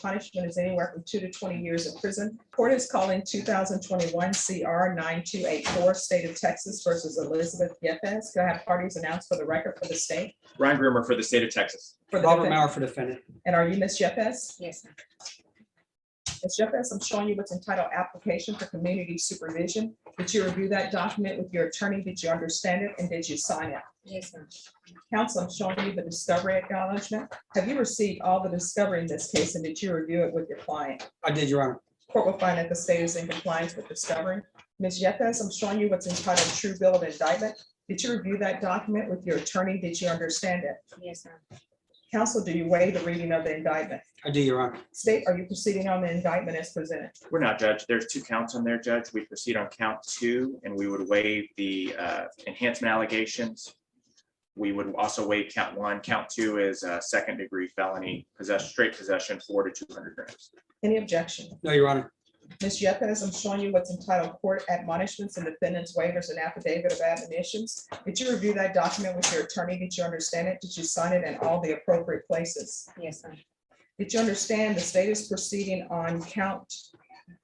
punishment is anywhere from 2 to 20 years in prison. Court is calling 2021 CR 9284, State of Texas versus Elizabeth Yepez. Go ahead, parties announced for the record for the state. Ryan Grimmer for the state of Texas. For the Robert defendant. Mauer for defendant. And are you Ms. Yepez? Yes, sir. Ms. Yepez, I'm showing you what's entitled Application for Community Supervision. Did you review that document with your attorney? Did you understand it? And did you sign it? Yes, sir. Counsel, I'm showing you the discovery acknowledgement. Have you received all the discovery in this case, and did you review it with your client? I did, Your Honor. Court will find that the state is in compliance with discovery. Ms. Yepez, I'm showing you what's entitled True Bill of Indictment. Did you review that document with your attorney? Did you understand it? Yes, sir. Counsel, do you waive the reading of the indictment? I do, Your Honor. State, are you proceeding on the indictment as presented? We're not, Judge. There's 2 counts on there, Judge. We proceed on count 2, and we would waive the enhancement allegations. We would also waive count 1. Count 2 is a second-degree felony, straight possession, 4 to 200 grams. Any objection? No, Your Honor. Ms. Yepez, I'm showing you what's entitled Court Admonishments and Defendants Waivers and Affidavit of Admonitions. Did you review that document with your attorney? Did you understand it? Did you sign it in all the appropriate places? Yes, sir. Did you understand the state is proceeding on count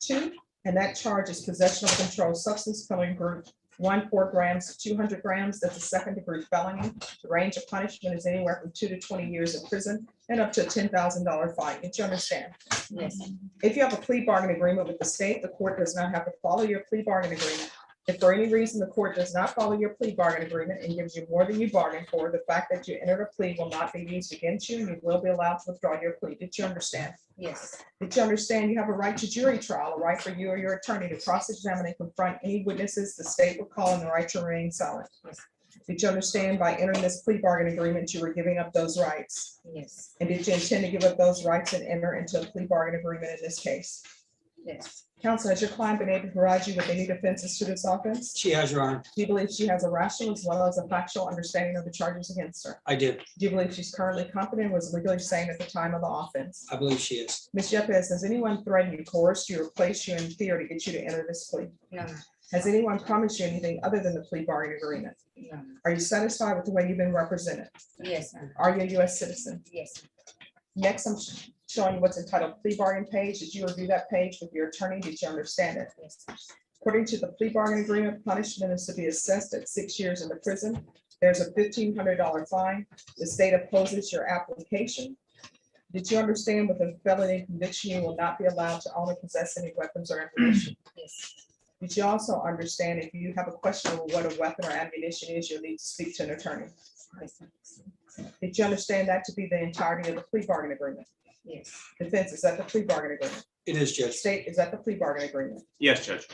2? And that charge is possession of controlled substance, felony group 1, 4 grams to 200 grams. That's a second-degree felony. The range of punishment is anywhere from 2 to 20 years in prison and up to a $10,000 fine. Did you understand? Yes, sir. If you have a plea bargain agreement with the state, the court does not have to follow your plea bargain agreement. If for any reason the court does not follow your plea bargain agreement and gives you more than you bargained for, the fact that you entered a plea will not be used against you, and you will be allowed to withdraw your plea. Did you understand? Yes. Did you understand you have a right to jury trial, a right for you or your attorney to cross-examine and confront any witnesses the state will call, and the right to remain silent? Yes. Did you understand by entering this plea bargain agreement, you were giving up those rights? Yes. And did you intend to give up those rights and enter into a plea bargain agreement in this case? Yes. Counsel, has your client been able to provide you with any defenses to this offense? She has, Your Honor. Do you believe she has a rational as well as a factual understanding of the charges against her? I do. Do you believe she's currently competent and was legally sane at the time of the offense? I believe she is. Ms. Yepez, has anyone threatened you, coerced you, or placed you in fear to get you to enter this plea? No, Has anyone promised you anything other than the plea bargain agreement? no. Are you satisfied with the way you've been represented? Yes, sir. Are you a U.S. citizen? Yes. Next, I'm showing you what's entitled plea bargain page. Did you review that page with your attorney? Did you understand it? Yes, sir. According to the plea bargain agreement, punishment is to be assessed at 6 years in the prison. There's a $1,500 fine. The state opposes your application. Did you understand with a felony conviction, you will not be allowed to own or possess any weapons or ammunition? Yes. Did you also understand if you have a question of what a weapon or ammunition is, you'll need to speak to an attorney? Yes, sir. Did you understand that to be the entirety of the plea bargain agreement? Yes. Defense, is that the plea bargain agreement? It is, Judge. State, is that the plea bargain agreement? Yes, Judge.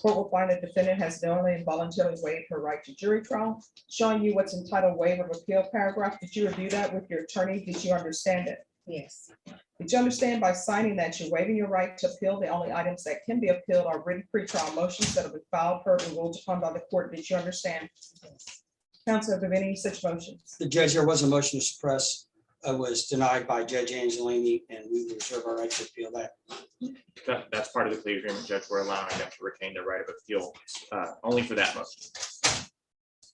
Court will find that defendant has knowingly and voluntarily waived her right to jury trial. Showing you what's entitled waiver of appeal paragraph. Did you review that with your attorney? Did you understand it? Yes. Did you understand by signing that you're waiving your right to appeal? The only items that can be appealed are written pretrial motions that have been filed, heard, and ruled upon by the court. Did you understand? Yes. Counsel, have there been any such motions? The judge, there was a motion to suppress, was denied by Judge Angelini, and we reserve our right to appeal that. That's part of the plea agreement, Judge. We're allowing them to retain their right of appeal only for that motion.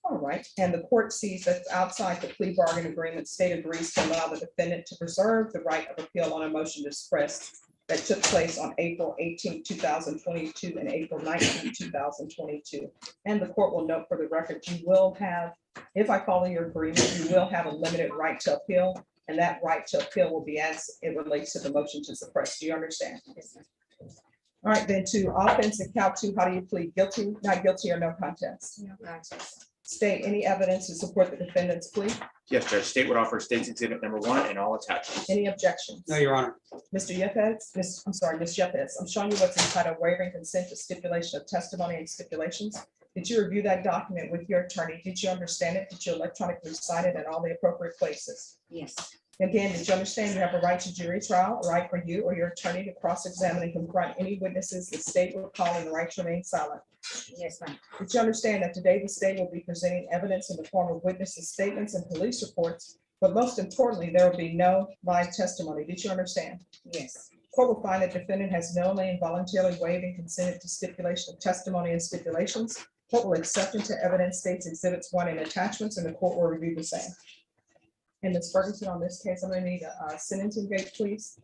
All right, and the court sees that outside the plea bargain agreement, state agrees to allow the defendant to preserve the right of appeal on a motion to suppress that took place on April 18, 2022 and April 19, 2022. And the court will note for the record, you will have, if I follow your agreement, you will have a limited right to appeal, and that right to appeal will be as it relates to the motion to suppress. Do you understand? Yes, sir. All right, then to offense and count 2, how do you plead? Guilty, not guilty, or no contest? No contest. State any evidence to support the defendant's plea? Yes, Judge. State would offer State's Exhibit number 1 and all attachments. Any objections? No, Your Honor. Mr. Yepez, Ms. Yepez, I'm showing you what's entitled waiving consent to stipulation of testimony and stipulations. Did you review that document with your attorney? Did you understand it? Did you electronically sign it in all the appropriate places? Yes. Again, did you understand you have a right to jury trial, a right for you or your attorney to cross-examine and confront any witnesses the state will call, and the right to remain silent? Yes, ma'am. Did you understand that today the state will be presenting evidence in the form of witnesses' statements and police reports, but most importantly, there will be no live testimony? Did you understand? Yes. Court will find that defendant has knowingly and voluntarily waived and consented to stipulation of testimony and stipulations. Court will accept into evidence State's Exhibits 1 and attachments, and the court will review the same. And Ms. Ferguson, on this case, I'm going to need a sentencing date, please.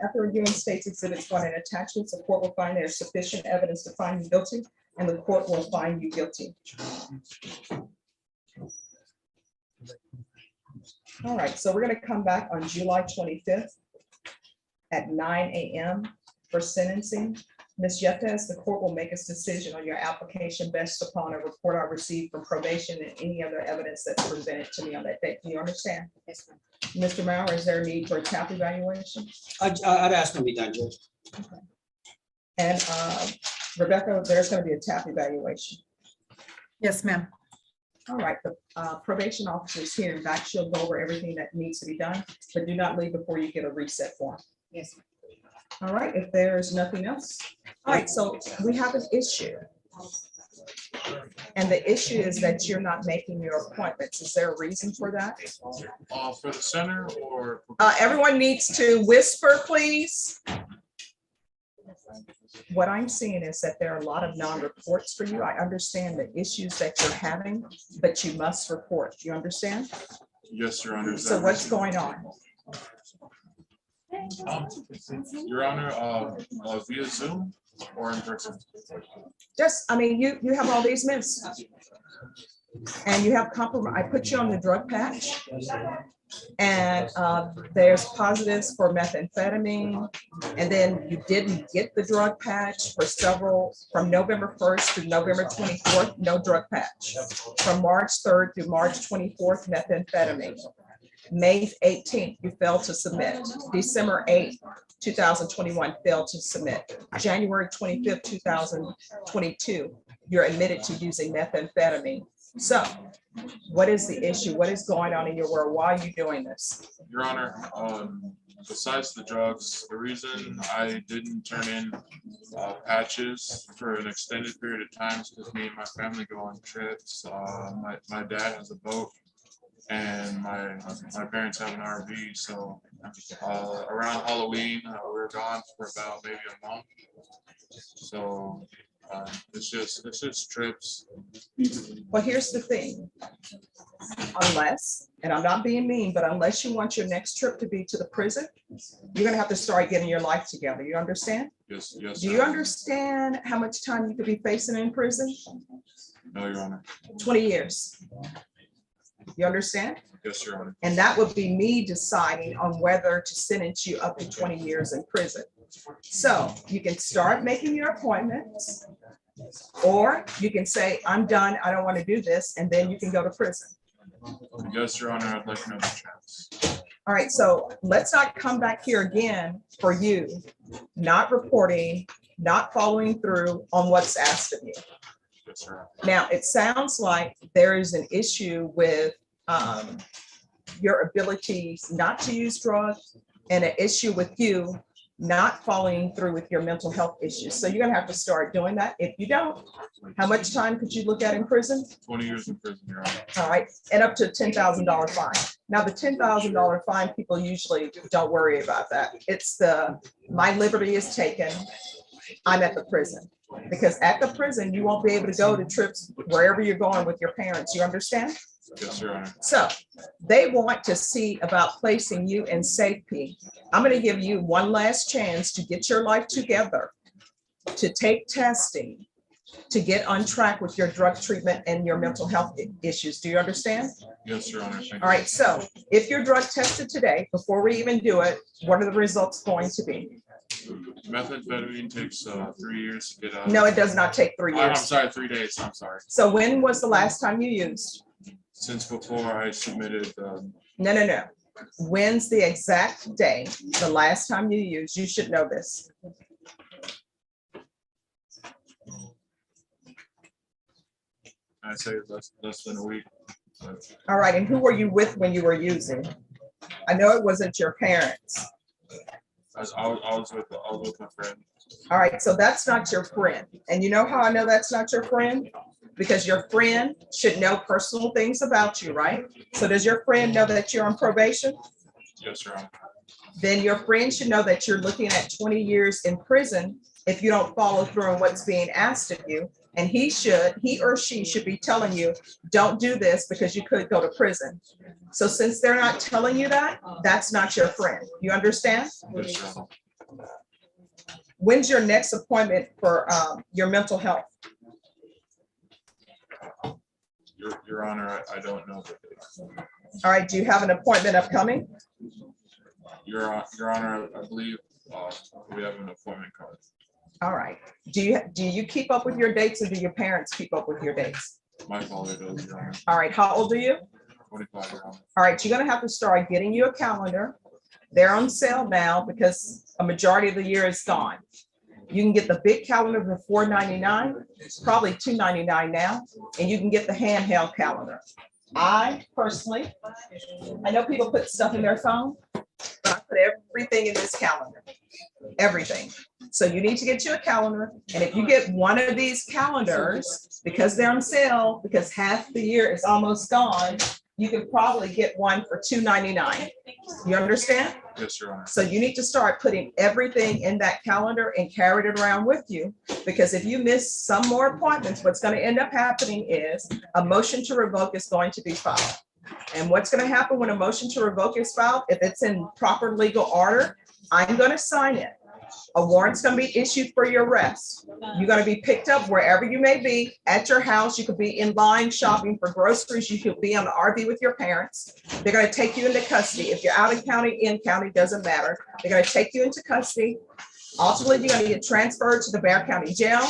after reviewing state's exhibits 1 and attachments, the court will find there is sufficient evidence to find you guilty, and the court will find you guilty. All right, so we're going to come back on July 25th at 9 a.m. for sentencing. Ms. Yepez, the court will make its decision on your application based upon a report I received from probation and any other evidence that's presented to me on that date. Do you understand? Yes, ma'am. Mr. Mauer, is there a need for a TAP evaluation? I'd ask them to be done, Judge. And Rebecca, there's going to be a TAP evaluation. Yes, ma'am. All right, the probation officer is here and back. She'll go over everything that needs to be done, but do not leave before you get a reset form. Yes, ma'am. All right, if there's nothing else. All right, so we have an issue. And the issue is that you're not making your appointments. Is there a reason for that? For the center or? Everyone needs to whisper, please. What I'm seeing is that there are a lot of non-reports for you. I understand the issues that you're having, but you must report. Do you understand? Yes, Your Honor. So what's going on? Your Honor, via Zoom or in person? Just, I mean, you have all these myths. And you have compromise. I put you on the drug patch. And there's positives for methamphetamine. And then you didn't get the drug patch for several, from November 1st to November 24th, no drug patch. From March 3rd to March 24th, methamphetamine. May 18th, you failed to submit. December 8th, 2021, failed to submit. January 25th, 2022, you're admitted to using methamphetamine. So what is the issue? What is going on in your world? Why are you doing this? Your Honor, besides the drugs, the reason I didn't turn in patches for an extended period of time is because me and my family go on trips. My dad has a boat and my parents have an RV. So around Halloween, we were gone for about maybe a month. So it's just trips. Well, here's the thing. Unless, and I'm not being mean, but unless you want your next trip to be to the prison, you're gonna have to start getting your life together. You understand? Yes. Do you understand how much time you could be facing in prison? No, Your Honor. 20 years. You understand? Yes, Your Honor. And that would be me deciding on whether to sentence you up to 20 years in prison. So you can start making your appointments, or you can say, I'm done, I don't want to do this, and then you can go to prison. Yes, Your Honor, I'd like another chance. All right, so let's not come back here again for you not reporting, not following through on what's asked of you. Yes, sir. Now, it sounds like there is an issue with your ability not to use drugs, and an issue with you not following through with your mental health issues. So you're gonna have to start doing that. If you don't, how much time could you look at in prison? 20 years in prison, Your Honor. All right, and up to a $10,000 fine. Now, the $10,000 fine, people usually don't worry about that. It's the, my liberty is taken, I'm at the prison. Because at the prison, you won't be able to go to trips wherever you're going with your parents, you understand? Yes, Your Honor. So they want to see about placing you in safety. I'm going to give you one last chance to get your life together, to take testing, to get on track with your drug treatment and your mental health issues. Do you understand? Yes, Your Honor. Thank you. All right, so if you're drug tested today, before we even do it, what are the results going to be? Methamphetamine takes 3 years to get out. No, it does not take 3 I'm years. sorry, 3 days. I'm sorry. So when was the last time you used? Since before I submitted, No. When's the exact day, the last time you used? You should know this. I say less than a week. But All right, and who were you with when you were using? I know it wasn't your parents. I was with my friend. All right, so that's not your friend. And you know how I know that's not your friend? Because your friend should know personal things about you, right? So does your friend know that you're on probation? Yes, Your Honor. Then your friend should know that you're looking at 20 years in prison if you don't follow through on what's being asked of you. And he or she should be telling you, don't do this because you could go to prison. So since they're not telling you that, that's not your friend. You understand? Yes, Your Honor. When's your next appointment for your mental health? Your Honor, I don't know the date. All right, do you have an appointment upcoming? Your Honor, I believe we have an appointment card. All right. Do you keep up with your dates, or do your parents keep up with your dates? My father does, Your Honor. All right, how old are you? 25, Your Honor. All right, you're gonna have to start getting you a calendar. They're on sale now because a majority of the year is gone. You can get the big calendar for $4.99. It's probably $2.99 now, and you can get the handheld calendar. I personally, I know people put stuff in their phone, but I put everything in this calendar, everything. So you need to get you a calendar, and if you get one of these calendars, because they're on sale, because half the year is almost gone, you can probably get one for $2.99. You understand? Yes, Your Honor. So you need to start putting everything in that calendar and carry it around with you, because if you miss some more appointments, what's going to end up happening is a motion to revoke is going to be filed. And what's going to happen when a motion to revoke is filed, if it's in proper legal order, I'm going to sign it. A warrant's going to be issued for your arrest. You're going to be picked up wherever you may be, at your house. You could be in line shopping for groceries. You could be on the RV with your parents. They're going to take you into custody. If you're out of county, in county, doesn't matter. They're going to take you into custody. Ultimately, you're going to get transferred to the Bexar County Jail.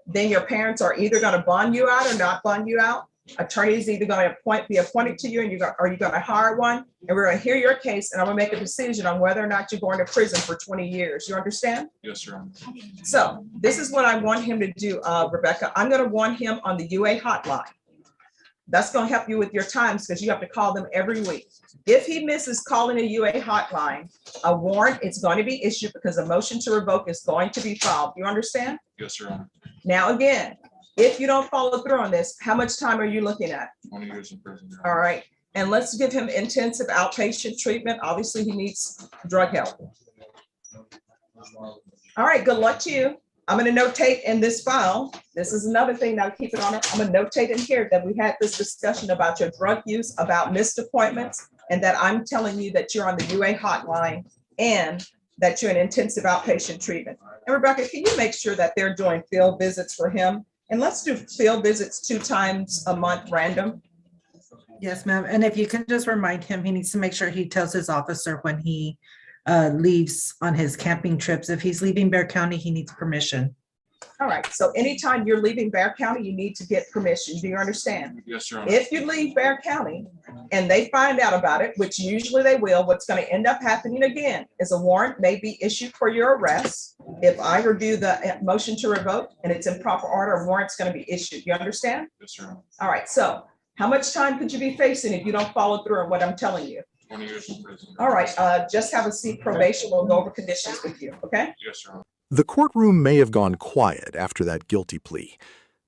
Then your parents are either going to bond you out or not bond you out. Attorney is either going to be appointed to you, and you're going to hire one, and we're going to hear your case, and I'm going to make a decision on whether or not you're going to prison for 20 years. You understand? Yes, Your Honor. So this is what I want him to do, Rebecca. I'm going to want him on the UA hotline. That's going to help you with your times, because you have to call them every week. If he misses calling a UA hotline, a warrant is going to be issued because a motion to revoke is going to be filed. You understand? Yes, Your Honor. Now, again, if you don't follow through on this, how much time are you looking at? 20 years in prison, Your Honor. All right. And let's give him intensive outpatient treatment. Obviously, he needs drug help. All right. Good luck to you. I'm going to notate in this file. This is another thing that I keep it on. I'm going to notate in here that we had this discussion about your drug use, about missed appointments, and that I'm telling you that you're on the UA hotline and that you're in intensive outpatient treatment. And Rebecca, can you make sure that they're doing field visits for him? And let's do field visits 2 times a month random. Yes, ma'am. And if you can just remind him, he needs to make sure he tells his officer when he leaves on his camping trips. If he's leaving Bexar County, he needs permission. All right. So anytime you're leaving Bexar County, you need to get permission. Do you understand? Yes, Your Honor. If you leave Bexar County and they find out about it, which usually they will, what's going to end up happening again is a warrant may be issued for your arrest. If I review the motion to revoke and it's in proper order, a warrant's going to be issued. You understand? Yes, Your Honor. All right. So how much time could you be facing if you don't follow through on what I'm telling you? 20 years in prison. All right. Just have a seat probation. We'll go over conditions with you. Okay. Yes, Your Honor. The courtroom may have gone quiet after that guilty plea,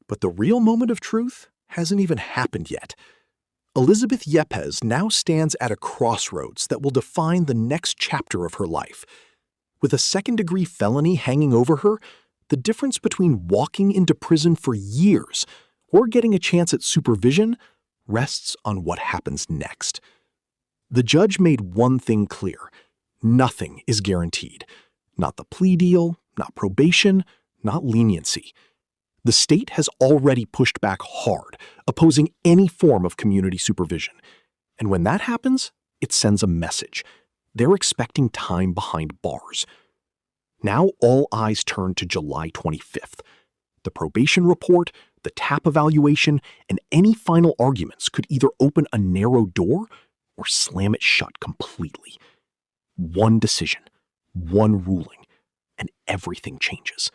but the real moment of truth hasn't even happened yet. Elizabeth Yepez now stands at a crossroads that will define the next chapter of her life. With a second-degree felony hanging over her, the difference between walking into prison for years or getting a chance at supervision rests on what happens next. The judge made one thing clear: nothing is guaranteed. Not the plea deal, not probation, not leniency. The state has already pushed back hard, opposing any form of community supervision. And when that happens, it sends a message. They're expecting time behind bars. Now all eyes turn to July 25th. The probation report, the TAP evaluation, and any final arguments could either open a narrow door or slam it shut completely. One decision, one ruling, and everything changes.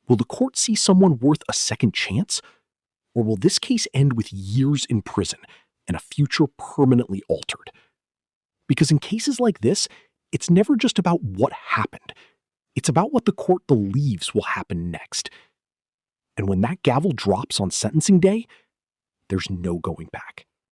Will the court see someone worth a second chance? Or will this case end with years in prison and a future permanently altered? Because in cases like this, it's never just about what happened. It's about what the court believes will happen next. And when that gavel drops on sentencing day, there's no going back.